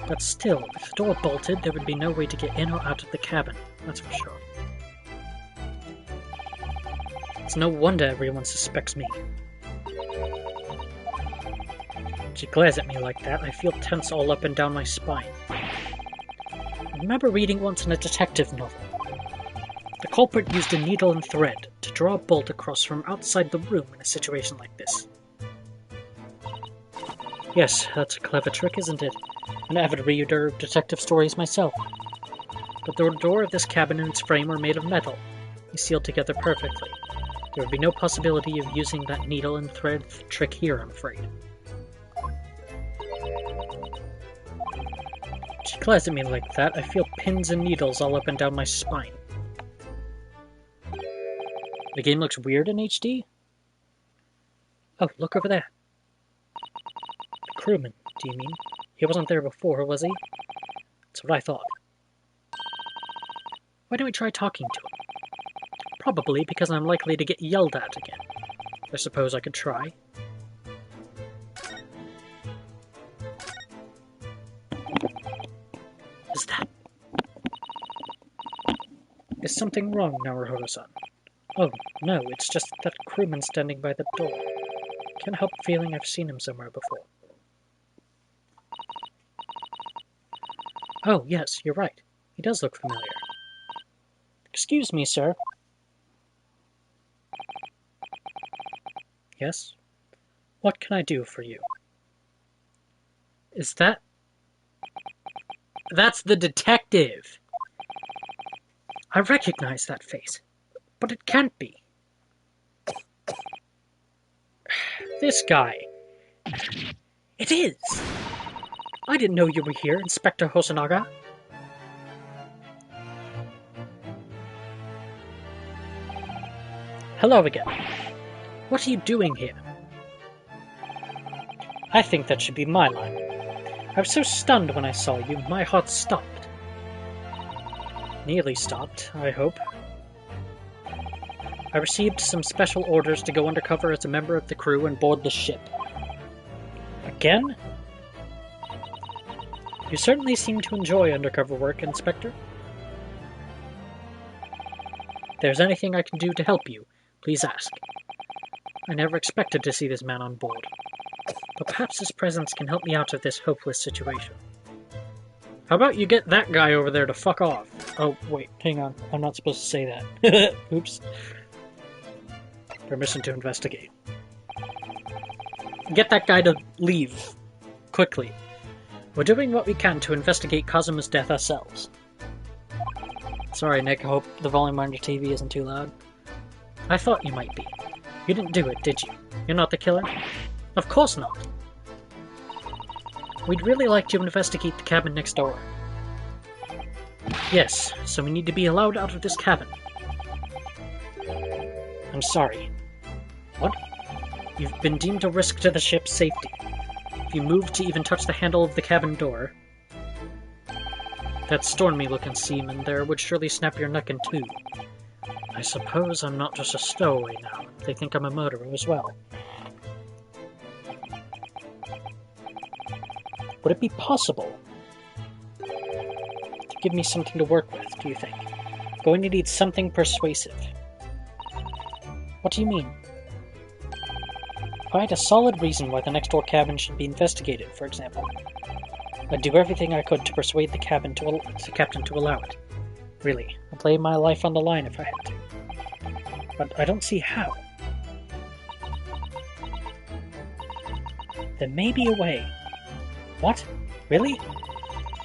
But still, if the door bolted, there would be no way to get in or out of the cabin, that's for sure. It's no wonder everyone suspects me. She glares at me like that, I feel tense all up and down my spine. I remember reading once in a detective novel. The culprit used a needle and thread to draw a bolt across from outside the room in a situation like this. Yes, that's a clever trick, isn't it? An avid reader of detective stories myself. But the door of this cabin and its frame were made of metal, sealed together perfectly. There would be no possibility of using that needle and thread trick here, I'm afraid. She glares at me like that, I feel pins and needles all up and down my spine. The game looks weird in HD? Oh, look over there. The crewman, do you mean? He wasn't there before, was he? That's what I thought. Why don't we try talking to him? Probably because I'm likely to get yelled at again. I suppose I could try. Is that... Is something wrong, Naruhodo-san? Oh, no, it's just that crewman standing by the door. Can't help feeling I've seen him somewhere before. Oh, yes, you're right. He does look familiar. Excuse me, sir. Yes? What can I do for you? Is that... That's the detective! I recognize that face, but it can't be. This guy. It is! I didn't know you were here, Inspector Hosonaga. Hello again. What are you doing here? I think that should be my line. I was so stunned when I saw you, my heart stopped. Nearly stopped, I hope. I received some special orders to go undercover as a member of the crew and board the ship. Again? You certainly seem to enjoy undercover work, Inspector. If there's anything I can do to help you, please ask. I never expected to see this man on board, but perhaps his presence can help me out of this hopeless situation. How about you get that guy over there to fuck off? Oh, wait, hang on. I'm not supposed to say that. Oops. Permission to investigate. Get that guy to leave. Quickly. We're doing what we can to investigate Kazuma's death ourselves. Sorry, Nick, I hope the volume on your TV isn't too loud. I thought you might be. You didn't do it, did you? You're not the killer? Of course not. We'd really like to investigate the cabin next door. Yes, so we need to be allowed out of this cabin. I'm sorry. What? You've been deemed a risk to the ship's safety. If you move to even touch the handle of the cabin door, that stormy-looking seaman there would surely snap your neck in two. I suppose I'm not just a stowaway now. They think I'm a murderer as well. Would it be possible to give me something to work with, do you think? Going to need something persuasive. What do you mean? If I had a solid reason why the next door cabin should be investigated, for example, I'd do everything I could to persuade the captain to allow it. Really, I'd lay my life on the line if I had to. But I don't see how. There may be a way. What? Really?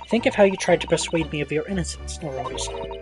Think of how you tried to persuade me of your innocence, Norobi-san.